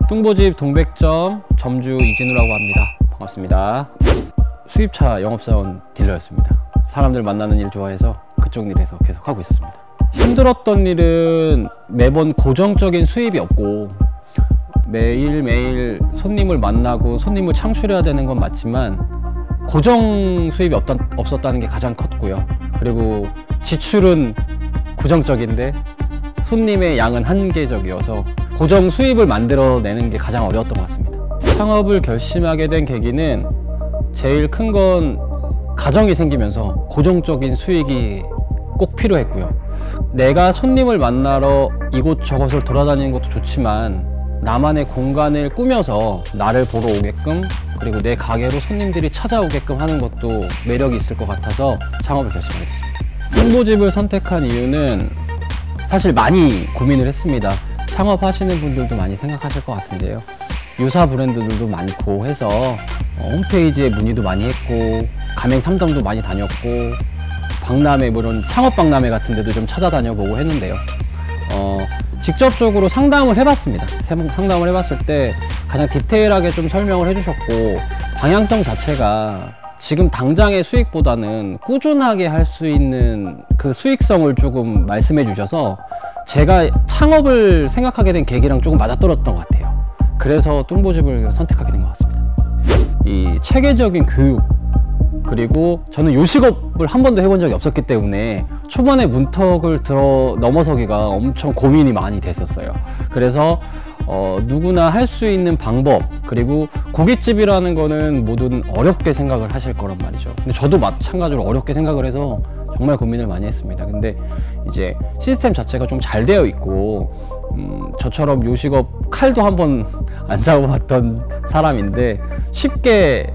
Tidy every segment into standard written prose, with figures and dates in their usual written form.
뚱보집 동백점 점주 이진우라고 합니다. 반갑습니다. 수입차 영업사원 딜러였습니다. 사람들 만나는 일 좋아해서 그쪽 일에서 계속 하고 있었습니다. 힘들었던 일은 매번 고정적인 수입이 없고 매일매일 손님을 만나고 손님을 창출해야 되는 건 맞지만 고정 수입이 없었다는 게 가장 컸고요. 그리고 지출은 고정적인데 손님의 양은 한계적이어서 고정 수입을 만들어내는 게 가장 어려웠던 것 같습니다. 창업을 결심하게 된 계기는 제일 큰 건 가정이 생기면서 고정적인 수익이 꼭 필요했고요. 내가 손님을 만나러 이곳저곳을 돌아다니는 것도 좋지만 나만의 공간을 꾸며서 나를 보러 오게끔, 그리고 내 가게로 손님들이 찾아오게끔 하는 것도 매력이 있을 것 같아서 창업을 결심하게 됐습니다. 뚱보집을 선택한 이유는 사실 많이 고민을 했습니다. 창업하시는 분들도 많이 생각하실 것 같은데요, 유사 브랜드들도 많고 해서 홈페이지에 문의도 많이 했고 가맹 상담도 많이 다녔고 박람회, 물론 창업 박람회 같은 데도 좀 찾아다녀보고 했는데요, 직접적으로 상담을 해봤습니다. 상담을 해봤을 때 가장 디테일하게 좀 설명을 해주셨고, 방향성 자체가 지금 당장의 수익보다는 꾸준하게 할 수 있는 그 수익성을 조금 말씀해 주셔서 제가 창업을 생각하게 된 계기랑 조금 맞아떨어졌던 것 같아요. 그래서 뚱보집을 선택하게 된 것 같습니다. 이 체계적인 교육, 그리고 저는 요식업을 한 번도 해본 적이 없었기 때문에 초반에 문턱을 넘어서기가 엄청 고민이 많이 됐었어요. 그래서 누구나 할 수 있는 방법, 그리고 고깃집이라는 거는 모두는 어렵게 생각을 하실 거란 말이죠. 근데 저도 마찬가지로 어렵게 생각을 해서 정말 고민을 많이 했습니다. 근데 이제 시스템 자체가 좀 잘 되어 있고 저처럼 요식업 칼도 한번 안 잡아봤던 사람인데 쉽게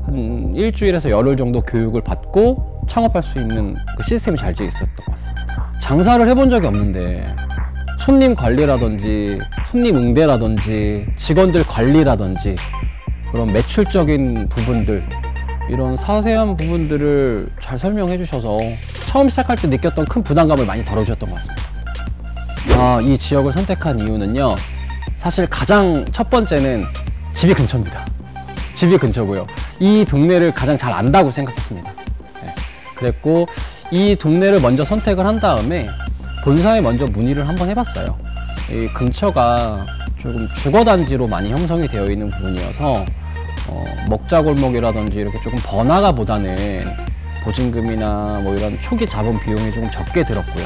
한 일주일에서 열흘 정도 교육을 받고 창업할 수 있는 그 시스템이 잘 되어 있었던 것 같습니다. 장사를 해본 적이 없는데 손님 관리라든지 손님 응대라든지 직원들 관리라든지 그런 매출적인 부분들, 이런 사세한 부분들을 잘 설명해 주셔서 처음 시작할 때 느꼈던 큰 부담감을 많이 덜어주셨던 것 같습니다. 이 지역을 선택한 이유는요, 사실 가장 첫 번째는 집이 근처입니다. 집이 근처고요, 이 동네를 가장 잘 안다고 생각했습니다. 네. 그랬고 이 동네를 먼저 선택을 한 다음에 본사에 먼저 문의를 한번 해봤어요. 이 근처가 조금 주거단지로 많이 형성이 되어 있는 부분이어서 먹자골목이라든지 이렇게 조금 번화가 보다는 보증금이나 뭐 이런 초기 자본 비용이 조금 적게 들었고요.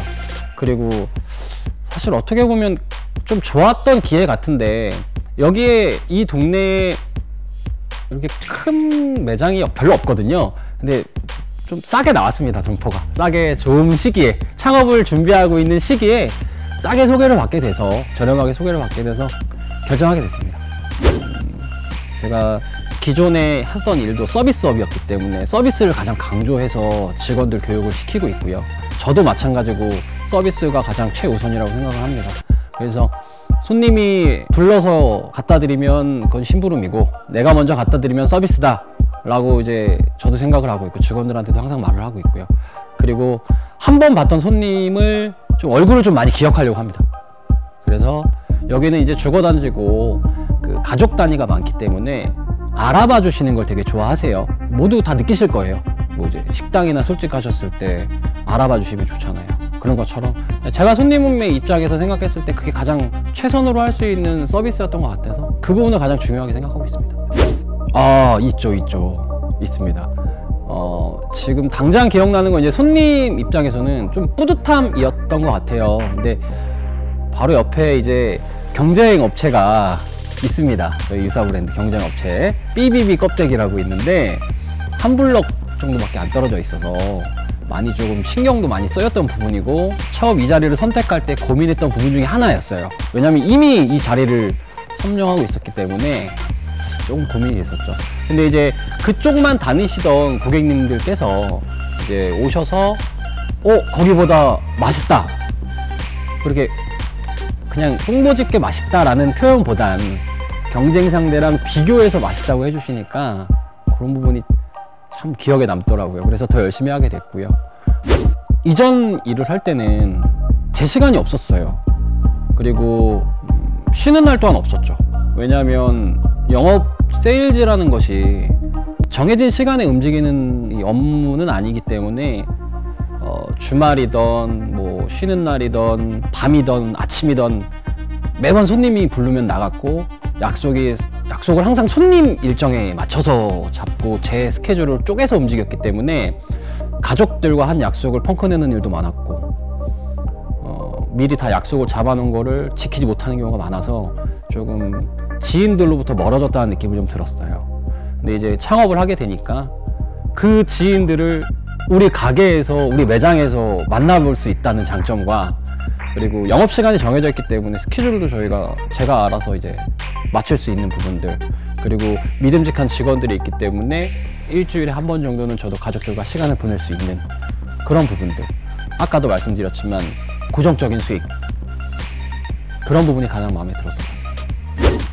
그리고 사실 어떻게 보면 좀 좋았던 기회 같은데, 여기에 이 동네에 이렇게 큰 매장이 별로 없거든요. 근데 좀 싸게 나왔습니다. 점포가 싸게, 좋은 시기에, 창업을 준비하고 있는 시기에 싸게 소개를 받게 돼서, 저렴하게 소개를 받게 돼서 결정하게 됐습니다. 제가 기존에 하던 일도 서비스업이었기 때문에 서비스를 가장 강조해서 직원들 교육을 시키고 있고요. 저도 마찬가지고 서비스가 가장 최우선이라고 생각을 합니다. 그래서 손님이 불러서 갖다 드리면 그건 심부름이고 내가 먼저 갖다 드리면 서비스다 라고 이제 저도 생각을 하고 있고 직원들한테도 항상 말을 하고 있고요. 그리고 한 번 봤던 손님을 좀 얼굴을 좀 많이 기억하려고 합니다. 그래서 여기는 이제 주거단지고 그 가족 단위가 많기 때문에 알아봐 주시는 걸 되게 좋아하세요. 모두 다 느끼실 거예요. 뭐 이제 식당이나 술집 가셨을 때 알아봐 주시면 좋잖아요. 그런 것처럼 제가 손님의 입장에서 생각했을 때 그게 가장 최선으로 할 수 있는 서비스였던 것 같아서 그 부분을 가장 중요하게 생각하고 있습니다. 있습니다. 지금 당장 기억나는 건 이제 손님 입장에서는 좀 뿌듯함이었던 것 같아요. 근데 바로 옆에 이제 경쟁 업체가 있습니다. 저희 유사 브랜드 경쟁 업체 BBB 껍데기라고 있는데 한 블럭 정도밖에 안 떨어져 있어서 많이 조금 신경도 많이 쓰였던 부분이고, 처음 이 자리를 선택할 때 고민했던 부분 중에 하나였어요. 왜냐면 이미 이 자리를 점령하고 있었기 때문에 조금 고민이 됐었죠. 근데 이제 그쪽만 다니시던 고객님들께서 이제 오셔서 거기보다 맛있다, 그렇게 그냥 뚱보집게 맛있다라는 표현보단 경쟁 상대랑 비교해서 맛있다고 해주시니까 그런 부분이 참 기억에 남더라고요. 그래서 더 열심히 하게 됐고요. 이전 일을 할 때는 제 시간이 없었어요. 그리고 쉬는 날 또한 없었죠. 왜냐하면 영업 세일즈라는 것이 정해진 시간에 움직이는 이 업무는 아니기 때문에 주말이던 뭐 쉬는 날이던 밤이던 아침이던 매번 손님이 부르면 나갔고, 약속을 항상 손님 일정에 맞춰서 잡고 제 스케줄을 쪼개서 움직였기 때문에 가족들과 한 약속을 펑크내는 일도 많았고, 미리 다 약속을 잡아놓은 거를 지키지 못하는 경우가 많아서 조금 지인들로부터 멀어졌다는 느낌을 좀 들었어요. 근데 이제 창업을 하게 되니까 그 지인들을 우리 가게에서, 우리 매장에서 만나볼 수 있다는 장점과, 그리고 영업시간이 정해져 있기 때문에 스케줄도 제가 알아서 이제 맞출 수 있는 부분들, 그리고 믿음직한 직원들이 있기 때문에 일주일에 한 번 정도는 저도 가족들과 시간을 보낼 수 있는 그런 부분들, 아까도 말씀드렸지만 고정적인 수익, 그런 부분이 가장 마음에 들었어요.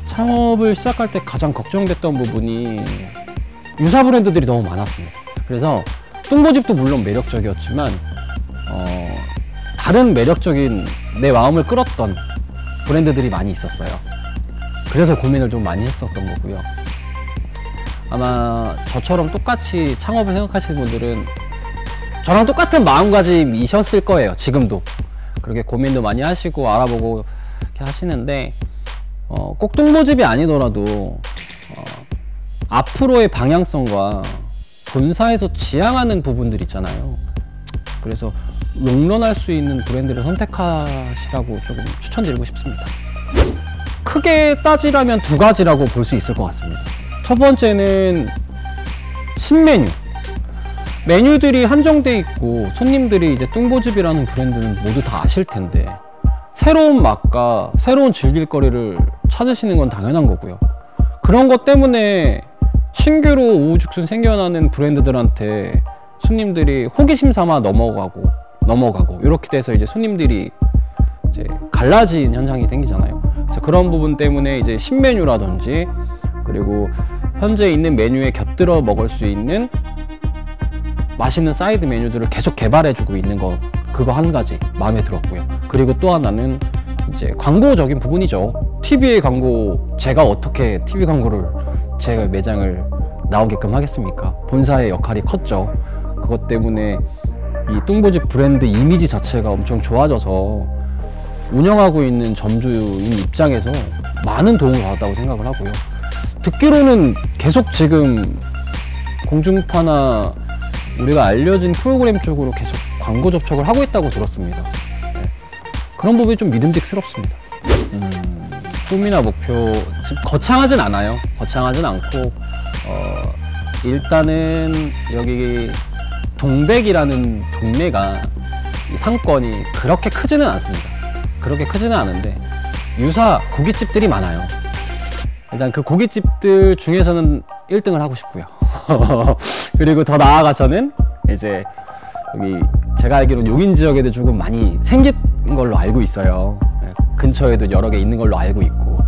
창업을 시작할 때 가장 걱정됐던 부분이 유사 브랜드들이 너무 많았습니다. 그래서 뚱보집도 물론 매력적이었지만 다른 매력적인 내 마음을 끌었던 브랜드들이 많이 있었어요. 그래서 고민을 좀 많이 했었던 거고요. 아마 저처럼 똑같이 창업을 생각하시는 분들은 저랑 똑같은 마음가짐이셨을 거예요. 지금도 그렇게 고민도 많이 하시고 알아보고 이렇게 하시는데, 꼭 뚱보집이 아니더라도 앞으로의 방향성과 본사에서 지향하는 부분들 있잖아요. 그래서 롱런할 수 있는 브랜드를 선택하시라고 조금 추천드리고 싶습니다. 크게 따지라면 두 가지라고 볼 수 있을 것 같습니다. 첫 번째는 신메뉴. 메뉴들이 한정돼 있고 손님들이 이제 뚱보집이라는 브랜드는 모두 다 아실 텐데, 새로운 맛과 새로운 즐길거리를 찾으시는 건 당연한 거고요. 그런 것 때문에 신규로 우후죽순 생겨나는 브랜드들한테 손님들이 호기심 삼아 넘어가고 이렇게 돼서 이제 손님들이 이제 갈라진 현상이 생기잖아요. 그래서 그런 부분 때문에 이제 신메뉴라든지, 그리고 현재 있는 메뉴에 곁들여 먹을 수 있는 맛있는 사이드 메뉴들을 계속 개발해주고 있는 거, 그거 한 가지 마음에 들었고요. 그리고 또 하나는 이제 광고적인 부분이죠. TV의 광고, 제가 어떻게 TV 광고를 제 매장을 나오게끔 하겠습니까? 본사의 역할이 컸죠. 그것 때문에 이 뚱보집 브랜드 이미지 자체가 엄청 좋아져서 운영하고 있는 점주인 입장에서 많은 도움을 받았다고 생각을 하고요. 듣기로는 계속 지금 공중파나 우리가 알려진 프로그램 쪽으로 계속 광고 접촉을 하고 있다고 들었습니다. 네. 그런 부분이 좀 믿음직스럽습니다. 꿈이나 목표, 거창하진 않아요. 거창하진 않고, 일단은 여기 동백이라는 동네가 상권이 그렇게 크지는 않습니다. 그렇게 크지는 않은데 유사 고깃집들이 많아요. 일단 그 고깃집들 중에서는 1등을 하고 싶고요. 그리고 더 나아가서는 이제 여기 제가 알기로는 용인 지역에도 조금 많이 생긴 걸로 알고 있어요. 근처에도 여러 개 있는 걸로 알고 있고,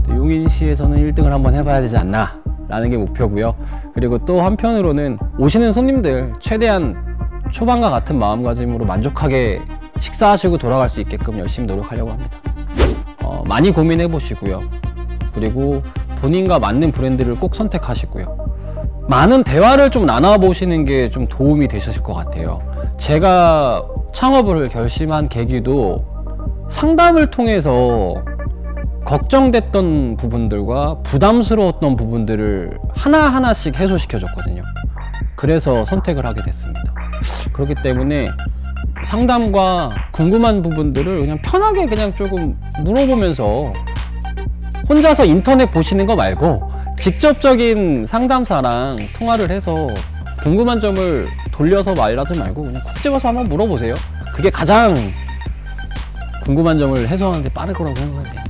용인시에서는 1등을 한번 해봐야 되지 않나 라는 게 목표고요. 그리고 또 한편으로는 오시는 손님들 최대한 초반과 같은 마음가짐으로 만족하게 식사하시고 돌아갈 수 있게끔 열심히 노력하려고 합니다. 많이 고민해 보시고요. 그리고 본인과 맞는 브랜드를 꼭 선택하시고요. 많은 대화를 좀 나눠보시는 게 좀 도움이 되셨을 것 같아요. 제가 창업을 결심한 계기도 상담을 통해서 걱정됐던 부분들과 부담스러웠던 부분들을 하나하나씩 해소시켜줬거든요. 그래서 선택을 하게 됐습니다. 그렇기 때문에 상담과 궁금한 부분들을 그냥 편하게 그냥 조금 물어보면서, 혼자서 인터넷 보시는 거 말고 직접적인 상담사랑 통화를 해서 궁금한 점을 돌려서 말하지 말고 그냥 콕 집어서 한번 물어보세요. 그게 가장 궁금한 점을 해소하는 데 빠를 거라고 생각해요.